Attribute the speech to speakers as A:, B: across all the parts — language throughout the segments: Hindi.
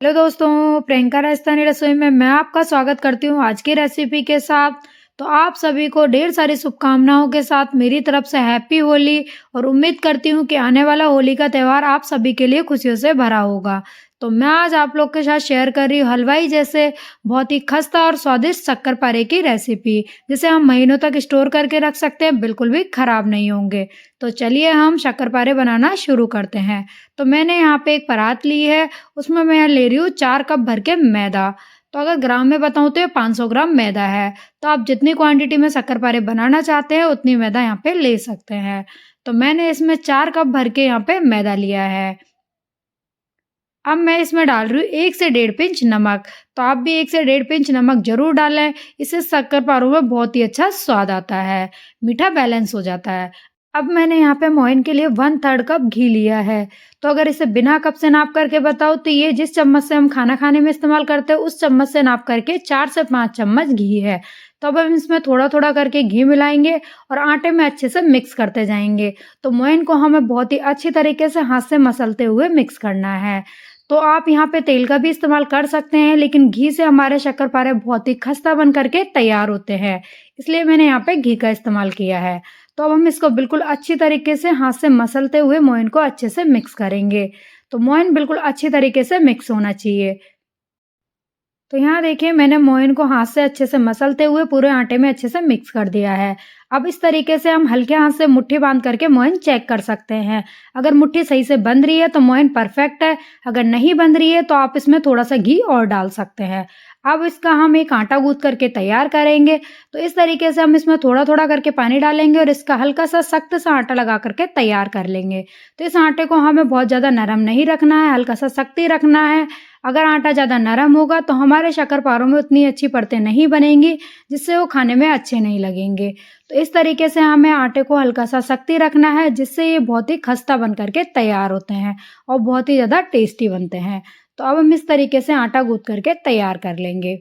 A: हेलो दोस्तों, प्रियंका राजस्थानी रसोई में मैं आपका स्वागत करती हूँ आज की रेसिपी के साथ। तो आप सभी को ढेर सारी शुभकामनाओं के साथ मेरी तरफ से हैप्पी होली और उम्मीद करती हूँ कि आने वाला होली का त्यौहार आप सभी के लिए खुशियों से भरा होगा। तो मैं आज आप लोग के साथ शेयर कर रही हूँ हलवाई जैसे बहुत ही खस्ता और स्वादिष्ट शक्करपारे की रेसिपी, जिसे हम महीनों तक स्टोर करके रख सकते हैं, बिल्कुल भी खराब नहीं होंगे। तो चलिए हम शक्करपारे बनाना शुरू करते हैं। तो मैंने यहाँ पे एक परात ली है, उसमें मैं ले रही हूँ 4 कप भर के मैदा। तो अगर ग्राम में बताऊँ तो ये 500 ग्राम मैदा है। तो आप जितनी क्वांटिटी में शक्करपारे बनाना चाहते हैं उतनी मैदा यहाँ पे ले सकते हैं। तो मैंने इसमें 4 कप भर के यहाँ पे मैदा लिया है। अब मैं इसमें डाल रही हूँ 1 से डेढ़ पिंच नमक। तो आप भी 1 से डेढ़ पिंच नमक ज़रूर डालें, इससे शक्करपारों में बहुत ही अच्छा स्वाद आता है, मीठा बैलेंस हो जाता है। अब मैंने यहाँ पे मोइन के लिए 1/3 कप घी लिया है। तो अगर इसे बिना कप से नाप करके बताऊँ तो ये जिस चम्मच से हम खाना खाने में इस्तेमाल करते हैं उस चम्मच से नाप करके 4 से 5 चम्मच घी है। तो अब हम इसमें थोड़ा-थोड़ा करके घी मिलाएँगे और आटे में अच्छे से मिक्स करते जाएँगे। तो मोइन को हमें बहुत ही अच्छी तरीके से हाथ से मसलते हुए मिक्स करना है। तो आप यहाँ पे तेल का भी इस्तेमाल कर सकते हैं, लेकिन घी से हमारे शक्करपारे बहुत ही खस्ता बन करके तैयार होते हैं, इसलिए मैंने यहाँ पे घी का इस्तेमाल किया है। तो अब हम इसको बिल्कुल अच्छी तरीके से हाथ से मसलते हुए मोइन को अच्छे से मिक्स करेंगे। तो मोइन बिल्कुल अच्छी तरीके से मिक्स होना चाहिए। तो यहाँ देखिए मैंने मोइन को हाथ से अच्छे से मसलते हुए पूरे आटे में अच्छे से मिक्स कर दिया है। अब इस तरीके से हम हल्के हाथ से मुट्ठी बांध करके मोइन चेक कर सकते हैं। अगर मुट्ठी सही से बंध रही है तो मोइन परफेक्ट है, अगर नहीं बंध रही है तो आप इसमें थोड़ा-सा घी और डाल सकते हैं। अब इसका हम एक आटा गूँथ करके तैयार करेंगे। तो इस तरीके से हम इसमें थोड़ा-थोड़ा करके पानी डालेंगे और इसका हल्का-सा सख्त-सा आटा लगा करके तैयार कर लेंगे। तो इस आटे को हमें बहुत ज़्यादा नरम नहीं रखना है, हल्का-सा सख्त ही रखना है। अगर आटा ज़्यादा नरम होगा तो हमारे शक्करपारों में उतनी अच्छी परतें नहीं बनेंगी, जिससे वो खाने में अच्छे नहीं लगेंगे। तो इस तरीके से हमें आटे को हल्का-सा सख्त ही रखना है, जिससे ये बहुत ही खस्ता बन कर के तैयार होते हैं और बहुत ही ज़्यादा टेस्टी बनते हैं। तो अब हम इस तरीके से आटा गूँथ करके तैयार कर लेंगे।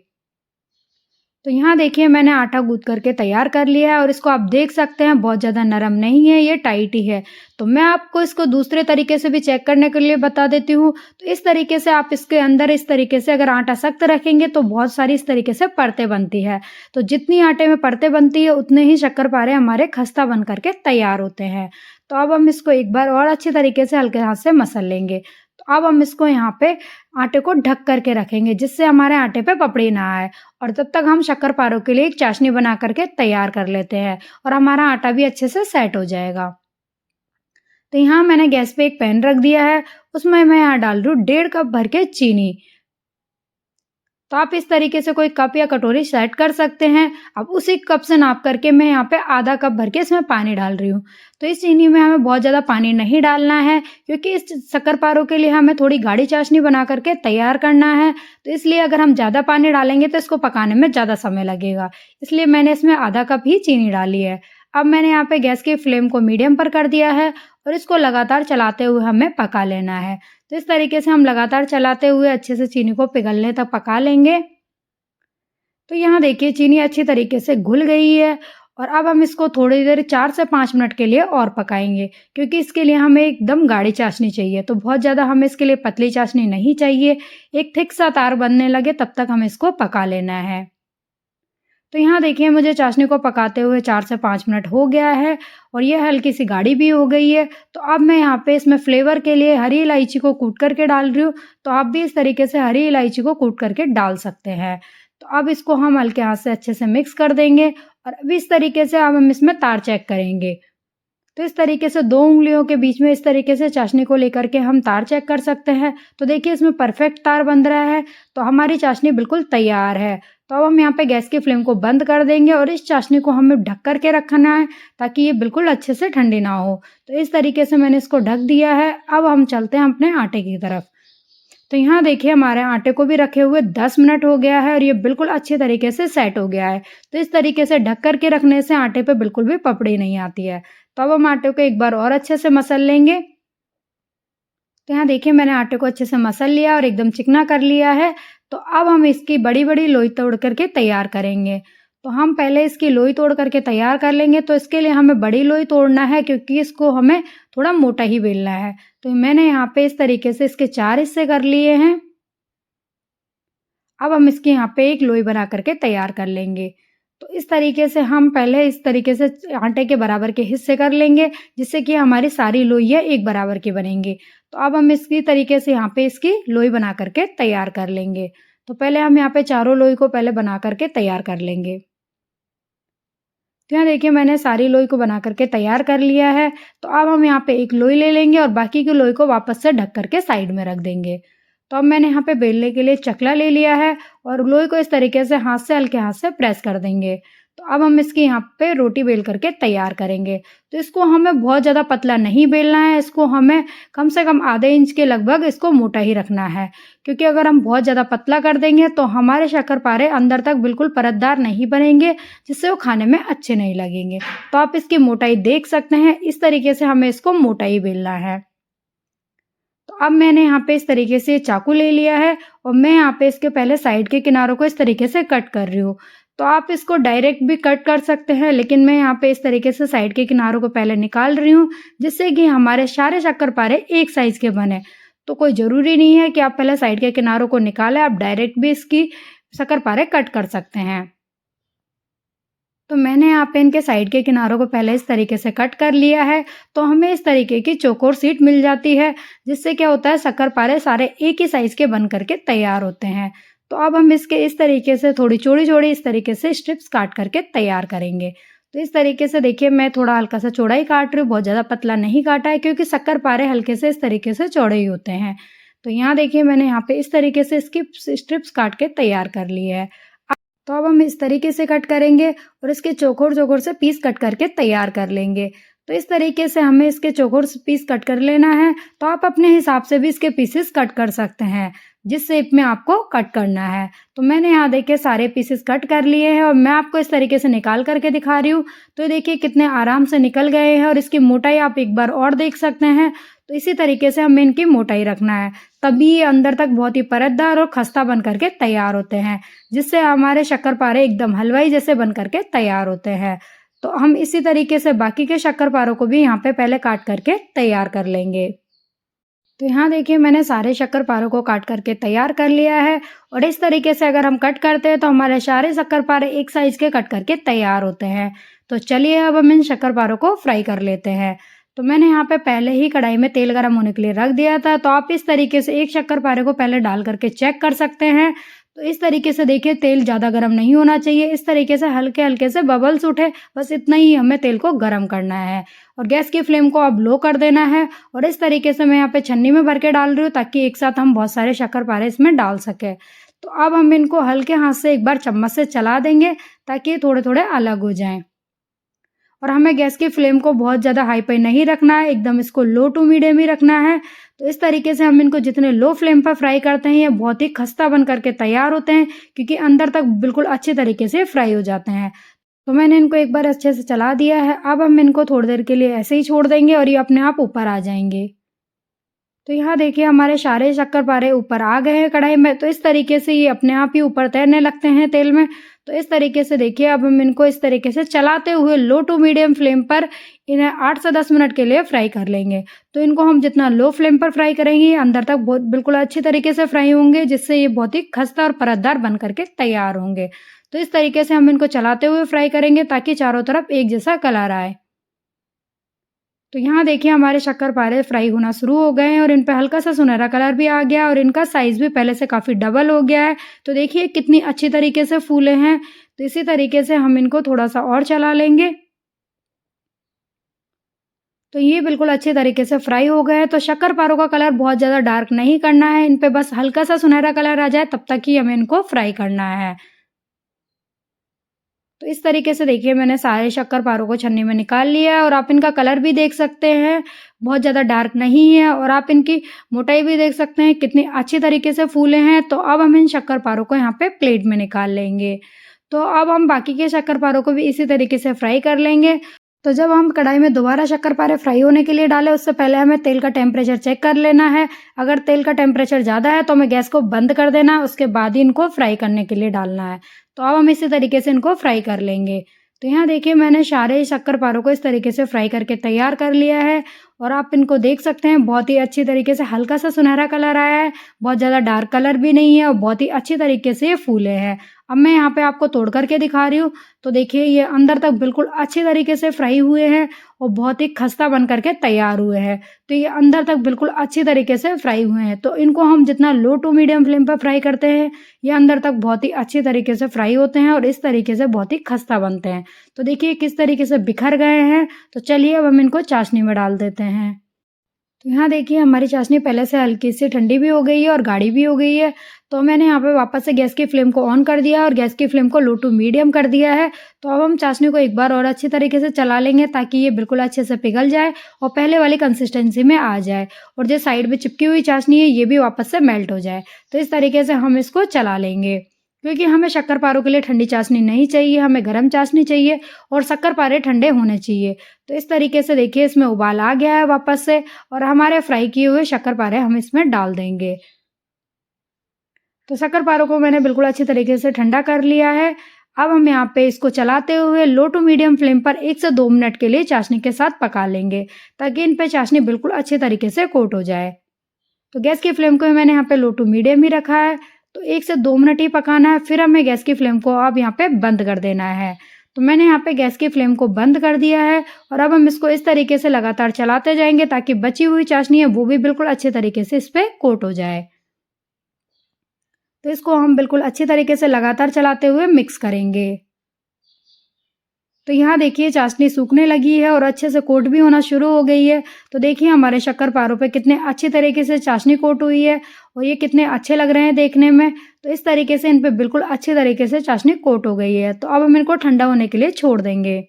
A: तो यहाँ देखिए मैंने आटा गूँथ करके तैयार कर लिया है और इसको आप देख सकते हैं बहुत ज़्यादा नरम नहीं है, ये टाइट ही है। तो मैं आपको इसको दूसरे तरीके से भी चेक करने के लिए बता देती हूँ। तो इस तरीके से आप इसके अंदर इस तरीके से अगर आटा सख्त रखेंगे तो बहुत सारी इस तरीके से परतें बनती है। तो जितनी आटे में परतें बनती है उतने ही शक्करपारे हमारे खस्ता बन कर के तैयार होते हैं। तो अब हम इसको एक बार और अच्छी तरीके से हल्के हाथ से मसल लेंगे। तो अब हम इसको यहाँ पे आटे को ढक कर के रखेंगे, जिससे हमारे आटे पे पपड़ी ना आए। और तब तक हम शक्करपारों के लिए एक चाशनी बना करके तैयार कर लेते हैं और हमारा आटा भी अच्छे से सेट हो जाएगा। तो यहाँ मैंने गैस पे एक पैन रख दिया है, उसमें मैं यहाँ डाल रही हूँ 1.5 कप भर के चीनी। तो आप इस तरीके से कोई कप या कटोरी सेट कर सकते हैं। अब उसी कप से नाप करके मैं यहाँ पे आधा कप भर के इसमें पानी डाल रही हूँ। तो इस चीनी में हमें बहुत ज़्यादा पानी नहीं डालना है, क्योंकि इस शक्करपारों के लिए हमें थोड़ी गाढ़ी चाशनी बना करके तैयार करना है। तो इसलिए अगर हम ज़्यादा पानी डालेंगे तो इसको पकाने में ज़्यादा समय लगेगा। इसलिए मैंने इसमें आधा कप ही चीनी डाली है। अब मैंने यहाँ पे गैस की फ्लेम को मीडियम पर कर दिया है और इसको लगातार चलाते हुए हमें पका लेना है। तो इस तरीके से हम लगातार चलाते हुए अच्छे से चीनी को पिघलने तक पका लेंगे। तो यहाँ देखिए चीनी अच्छी तरीके से घुल गई है और अब हम इसको थोड़ी देर 4 से 5 मिनट के लिए और पकाएँगे, क्योंकि इसके लिए हमें एकदम गाढ़ी चाशनी चाहिए। तो बहुत ज़्यादा हमें इसके लिए पतली चाशनी नहीं चाहिए, एक थिक सा तार बनने लगे तब तक हमें इसको पका लेना है। तो यहाँ देखिए मुझे चाशनी को पकाते हुए 4 से 5 मिनट हो गया है और ये हल्की-सी गाढ़ी भी हो गई है। तो अब मैं यहाँ पे इसमें फ्लेवर के लिए हरी इलायची को कूट करके डाल रही हूँ। तो आप भी इस तरीके से हरी इलायची को कूट करके डाल सकते हैं। तो अब इसको हम हल्के हाथ से अच्छे से मिक्स कर देंगे और अब इस तरीके से अब हम इसमें तार चेक करेंगे। तो इस तरीके से 2 उँगलियों के बीच में इस तरीके से चाशनी को लेकर के हम तार चेक कर सकते हैं। तो देखिए इसमें परफेक्ट तार बन रहा है, तो हमारी चाशनी बिल्कुल तैयार है। तो अब हम यहाँ पे गैस की फ्लेम को बंद कर देंगे और इस चाशनी को हमें ढक कर के रखना है, ताकि ये बिल्कुल अच्छे से ठंडी ना हो। तो इस तरीके से मैंने इसको ढक दिया है। अब हम चलते हैं अपने आटे की तरफ। तो यहाँ देखिए हमारे आटे को भी रखे हुए 10 मिनट हो गया है और ये बिल्कुल अच्छे तरीके से सेट हो गया है। तो इस तरीके से ढक कर के रखने से आटे पे बिल्कुल भी पपड़ी नहीं आती है। तो अब हम आटे को एक बार और अच्छे से मसल लेंगे। तो यहाँ देखिए मैंने आटे को अच्छे से मसल लिया और एकदम चिकना कर लिया है। तो अब हम इसकी बड़ी-बड़ी लोई तोड़ करके तैयार करेंगे। तो हम पहले इसकी लोई तोड़ करके तैयार कर लेंगे, तो इसके लिए हमें बड़ी लोई तोड़ना है, क्योंकि इसको हमें थोड़ा मोटा ही बेलना है। तो मैंने यहाँ पे इस तरीके से इसके 4 हिस्से कर लिए हैं। अब हम इसकी यहाँ पे एक लोई बना करके तैयार कर लेंगे। तो इस तरीके से हम पहले इस तरीके से आटे के बराबर के हिस्से कर लेंगे, जिससे कि हमारी सारी लोइयाँ एक बराबर की बनेंगी। तो अब हम इसकी तरीके से यहाँ पे इसकी लोई बना करके तैयार कर लेंगे। तो पहले हम यहाँ पे चारों लोई को पहले बना करके तैयार कर लेंगे। तो यहाँ देखिए मैंने सारी लोई को बना करके तैयार कर लिया है। तो अब हम यहाँ पे एक लोई ले लेंगे और बाकी की लोई को वापस से ढक करके साइड में रख देंगे। तो अब मैंने यहाँ पे बेलने के लिए चकला ले लिया है और लोई को इस तरीके से हाथ से हल्के हाथ से प्रेस कर देंगे। तो अब हम इसकी यहाँ पे रोटी बेल करके तैयार करेंगे। तो इसको हमें बहुत ज़्यादा पतला नहीं बेलना है, इसको हमें कम से कम आधे इंच के लगभग इसको मोटा ही रखना है, क्योंकि अगर हम बहुत ज़्यादा पतला कर देंगे तो हमारे शक्करपारे अंदर तक बिल्कुल परतदार नहीं बनेंगे, जिससे वो खाने में अच्छे नहीं लगेंगे। तो आप इसकी मोटाई देख सकते हैं, इस तरीके से हमें इसको मोटाई बेलना है। तो अब मैंने यहाँ पे इस तरीके से चाकू ले लिया है और मैं यहाँ पे इसके पहले साइड के किनारों को इस तरीके से कट कर रही हूँ। तो आप इसको डायरेक्ट भी कट कर सकते हैं, लेकिन मैं यहाँ पे इस तरीके से साइड के किनारों को पहले निकाल रही हूँ, जिससे कि हमारे सारे शक्करपारे एक साइज़ के बने। तो कोई ज़रूरी नहीं है कि आप पहले साइड के किनारों को निकालें, आप डायरेक्ट भी इसकी शक्करपारे कट कर सकते हैं। तो मैंने यहाँ पे इनके साइड के किनारों को पहले इस तरीके से कट कर लिया है। तो हमें इस तरीके की चौकोर शीट मिल जाती है, जिससे क्या होता है शक्करपारे सारे एक ही साइज़ के बन करके तैयार होते हैं। तो अब हम इसके इस तरीके से थोड़ी चौड़ी-चौड़ी इस तरीके से स्ट्रिप्स काट करके तैयार करेंगे। तो इस तरीके से देखिए मैं थोड़ा हल्का सा चौड़ा ही काट रही हूँ, बहुत ज़्यादा पतला नहीं काटा है, क्योंकि शक्करपारे हल्के से इस तरीके से चौड़े ही होते हैं। तो यहाँ देखिए मैंने यहाँ पे इस तरीके से इसकी स्ट्रिप्स काट के तैयार कर ली है। तो अब हम इस तरीके से कट करेंगे और इसके चौकोर-चौकोर से पीस कट करके तैयार कर लेंगे। तो इस तरीके से हमें इसके चौकोर पीस कट कर लेना है। तो आप अपने हिसाब से भी इसके पीसेस कट कर सकते हैं, जिस शेप में आपको कट करना है। तो मैंने यहाँ देखिए सारे पीसेस कट कर लिए हैं और मैं आपको इस तरीके से निकाल करके दिखा रही हूँ। तो देखिए कितने आराम से निकल गए हैं और इसकी मोटाई आप एक बार और देख सकते हैं। तो इसी तरीके से हमें इनकी मोटाई रखना है, तभी ये अंदर तक बहुत ही परतदार और खस्ता बन करके तैयार होते हैं, जिससे हमारे शक्करपारे एकदम हलवाई जैसे बन करके तैयार होते हैं। तो हम इसी तरीके से बाकी के शक्करपारों को भी यहाँ पे पहले काट करके तैयार कर लेंगे। तो यहाँ देखिए मैंने सारे शक्करपारों को काट करके तैयार कर लिया है और इस तरीके से अगर हम कट करते हैं तो हमारे सारे शक्करपारे एक साइज़ के कट करके तैयार होते हैं। तो चलिए अब हम इन शक्करपारों को फ्राई कर लेते हैं। तो मैंने यहाँ पे पहले ही कढ़ाई में तेल गरम होने के लिए रख दिया था। तो आप इस तरीके से एक शक्करपारे को पहले डाल करके चेक कर सकते हैं। तो इस तरीके से देखिए तेल ज़्यादा गरम नहीं होना चाहिए, इस तरीके से हल्के-हल्के से बबल्स उठे, बस इतना ही हमें तेल को गरम करना है। और गैस की फ्लेम को अब लो कर देना है और इस तरीके से मैं यहाँ पे छन्नी में भर के डाल रही हूँ, ताकि एक साथ हम बहुत सारे शक्करपारे इसमें डाल सकें। तो अब हम इनको हल्के हाथ से एक बार चम्मच से चला देंगे, ताकि ये थोड़े-थोड़े अलग हो जाएँ। और हमें गैस की फ्लेम को बहुत ज़्यादा हाई पे नहीं रखना है, एकदम इसको लो टू मीडियम ही रखना है। तो इस तरीके से हम इनको जितने लो फ्लेम पर फ्राई करते हैं, ये बहुत ही खस्ता बन करके तैयार होते हैं, क्योंकि अंदर तक बिल्कुल अच्छे तरीके से फ्राई हो जाते हैं। तो मैंने इनको एक बार अच्छे से चला दिया है। अब हम इनको थोड़ी देर के लिए ऐसे ही छोड़ देंगे और ये अपने आप ऊपर आ जाएंगे। तो यहाँ देखिए हमारे सारे शक्करपारे ऊपर आ गए हैं कढ़ाई में। तो इस तरीके से ये अपने आप ही ऊपर तैरने लगते हैं तेल में। तो इस तरीके से देखिए अब हम इनको इस तरीके से चलाते हुए लो टू मीडियम फ्लेम पर इन्हें 8 से 10 मिनट के लिए फ्राई कर लेंगे। तो इनको हम जितना लो फ्लेम पर फ्राई करेंगे, ये अंदर तक बहुत बिल्कुल अच्छी तरीके से फ्राई होंगे, जिससे ये बहुत ही खस्ता और परतदार बन करके तैयार होंगे। तो इस तरीके से हम इनको चलाते हुए फ्राई करेंगे, ताकि चारों तरफ एक जैसा कलर आए। तो यहाँ देखिए हमारे शक्करपारे फ्राई होना शुरू हो गए हैं और इन पे हल्का सा सुनहरा कलर भी आ गया और इनका साइज़ भी पहले से काफ़ी डबल हो गया है। तो देखिए कितनी अच्छी तरीके से फूले हैं। तो इसी तरीके से हम इनको थोड़ा-सा और चला लेंगे। तो ये बिल्कुल अच्छे तरीके से फ्राई हो गए हैं। तो शक्करपारों का कलर बहुत ज़्यादा डार्क नहीं करना है, इन पे बस हल्का सा सुनहरा कलर आ जाए तब तक ही हमें इनको फ्राई करना है। तो इस तरीके से देखिए मैंने सारे शक्करपारों को छन्नी में निकाल लिया है और आप इनका कलर भी देख सकते हैं, बहुत ज़्यादा डार्क नहीं है और आप इनकी मोटाई भी देख सकते हैं कितनी अच्छी तरीके से फूले हैं। तो अब हम इन शक्करपारों को यहाँ पे प्लेट में निकाल लेंगे। तो अब हम बाकी के शक्करपारों को भी इसी तरीके से फ्राई कर लेंगे। तो जब हम कढ़ाई में दोबारा शक्करपारे फ्राई होने के लिए डालें, उससे पहले हमें तेल का टेम्परेचर चेक कर लेना है। अगर तेल का टेम्परेचर ज़्यादा है तो हमें गैस को बंद कर देना है, उसके बाद ही इनको फ्राई करने के लिए डालना है। तो अब हम इसी तरीके से इनको फ्राई कर लेंगे। तो यहाँ देखिए मैंने सारे शक्करपारों को इस तरीके से फ्राई करके तैयार कर लिया है और आप इनको देख सकते हैं बहुत ही अच्छी तरीके से हल्का सा सुनहरा कलर आया है, बहुत ज़्यादा डार्क कलर भी नहीं है और बहुत ही अच्छी तरीके से ये फूले हैं। अब मैं यहाँ पे आपको तोड़ करके दिखा रही हूँ, तो देखिए ये अंदर तक बिल्कुल अच्छी तरीके से फ्राई हुए हैं और बहुत ही खस्ता बन करके तैयार हुए हैं। तो ये अंदर तक बिल्कुल अच्छी तरीके से फ्राई हुए हैं। तो इनको हम जितना लो टू मीडियम फ्लेम पर फ्राई करते हैं, ये अंदर तक बहुत ही अच्छी तरीके से फ्राई होते हैं और इस तरीके से बहुत ही खस्ता बनते हैं। तो देखिए किस तरीके से बिखर गए हैं। तो चलिए अब हम इनको चाशनी में डाल देते हैं। तो यहाँ देखिए हमारी चाशनी पहले से हल्की सी ठंडी भी हो गई है और गाढ़ी भी हो गई है। तो मैंने यहाँ पे वापस से गैस की फ्लेम को ऑन कर दिया और गैस की फ्लेम को लो टू मीडियम कर दिया है। तो अब हम चाशनी को एक बार और अच्छी तरीके से चला लेंगे ताकि ये बिल्कुल अच्छे से पिघल जाए और पहले वाली कंसिस्टेंसी में आ जाए और जो साइड में चिपकी हुई चाशनी है ये भी वापस से मेल्ट हो जाए। तो इस तरीके से हम इसको चला लेंगे, क्योंकि हमें शक्कर-पारों के लिए ठंडी चाशनी नहीं चाहिए, हमें गरम चाशनी चाहिए और शक्कर-पारे ठंडे होने चाहिए। तो इस तरीके से देखिए इसमें उबाल आ गया है वापस से और हमारे फ्राई किए हुए शक्कर-पारे हम इसमें डाल देंगे। तो शक्कर-पारों को मैंने बिल्कुल अच्छी तरीके से ठंडा कर लिया है। अब हम यहाँ पे इसको चलाते हुए लो टू मीडियम फ्लेम पर 1 से 2 मिनट के लिए चाशनी के साथ पका लेंगे, ताकि इन पे चाशनी बिल्कुल अच्छे तरीके से कोट हो जाए। तो गैस की फ्लेम को मैंने यहाँ पे लो टू मीडियम ही रखा है। तो 1 से 2 मिनट ही पकाना है, फिर हमें गैस की फ्लेम को अब यहाँ पे बंद कर देना है। तो मैंने यहाँ पे गैस की फ्लेम को बंद कर दिया है और अब हम इसको इस तरीके से लगातार चलाते जाएंगे ताकि बची हुई चाशनी है वो भी बिल्कुल अच्छे तरीके से इस पे कोट हो जाए। तो इसको हम बिल्कुल अच्छी तरीके से लगातार चलाते हुए मिक्स करेंगे। तो यहाँ देखिए चाशनी सूखने लगी है और अच्छे से कोट भी होना शुरू हो गई है। तो देखिए हमारे शक्कर-पारों पे कितने अच्छी तरीके से चाशनी कोट हुई है और ये कितने अच्छे लग रहे हैं देखने में। तो इस तरीके से इन पे बिल्कुल अच्छी तरीके से चाशनी कोट हो गई है। तो अब हम इनको ठंडा होने के लिए छोड़ देंगे।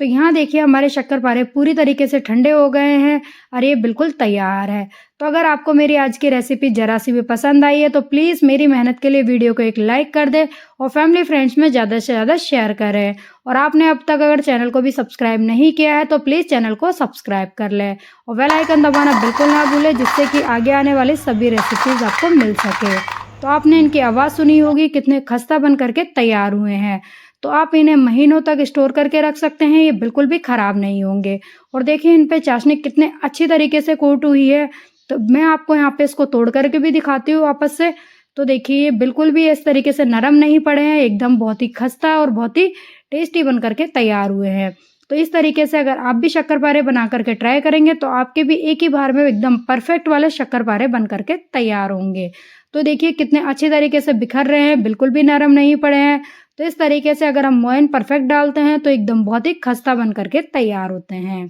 A: तो यहाँ देखिए हमारे शक्कर-पारे पूरी तरीके से ठंडे हो गए हैं और ये बिल्कुल तैयार है। तो अगर आपको मेरी आज की रेसिपी ज़रा-सी भी पसंद आई है तो प्लीज़ मेरी मेहनत के लिए वीडियो को एक लाइक कर दें और फैमिली फ्रेंड्स में ज़्यादा से ज़्यादा शेयर करें। और आपने अब तक अगर चैनल को भी सब्सक्राइब नहीं किया है तो प्लीज़ चैनल को सब्सक्राइब कर लें और बेल आइकन दबाना बिल्कुल ना भूलें, जिससे कि आगे आने वाली सभी रेसिपीज़ आपको मिल सके। तो आपने इनकी आवाज़ सुनी होगी कितने खस्ता बन करके तैयार हुए हैं। तो आप इन्हें महीनों तक स्टोर करके रख सकते हैं, ये बिल्कुल भी ख़राब नहीं होंगे। और देखिए इन पे चाशनी कितने अच्छी तरीके से कोट हुई है। तो मैं आपको यहाँ पे इसको तोड़ करके भी दिखाती हूँ वापस से। तो देखिए ये बिल्कुल भी इस तरीके से नरम नहीं पड़े हैं, एकदम बहुत ही खस्ता और बहुत ही टेस्टी बन करके तैयार हुए हैं। तो इस तरीके से अगर आप भी शक्कर-पारे बना करके ट्राई करेंगे तो आपके भी एक ही बार में एकदम परफेक्ट वाले शक्कर-पारे बन करके तैयार होंगे। तो देखिए कितने अच्छे तरीके से बिखर रहे हैं, बिल्कुल भी नरम नहीं पड़े हैं। तो इस तरीके से अगर हम मोयन परफेक्ट डालते हैं तो एकदम बहुत ही खस्ता बन करके तैयार होते हैं।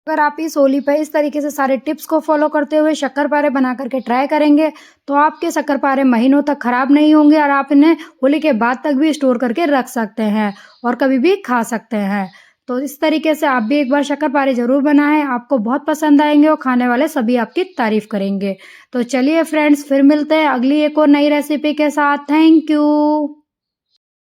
A: अगर आप इस होली पे इस तरीके से सारे टिप्स को फॉलो करते हुए शक्कर-पारे बना करके ट्राई करेंगे तो आपके शक्कर-पारे महीनों तक खराब नहीं होंगे और आप इन्हें होली के बाद तक भी स्टोर करके रख सकते हैं और कभी भी खा सकते हैं। तो इस तरीके से आप भी एक बार शक्कर-पारे ज़रूर बनाएँ, आपको बहुत पसंद आएँगे और खाने वाले सभी आपकी तारीफ़ करेंगे। तो चलिए फ्रेंड्स, फिर मिलते हैं अगली एक और नई रेसिपी के साथ। Thank you.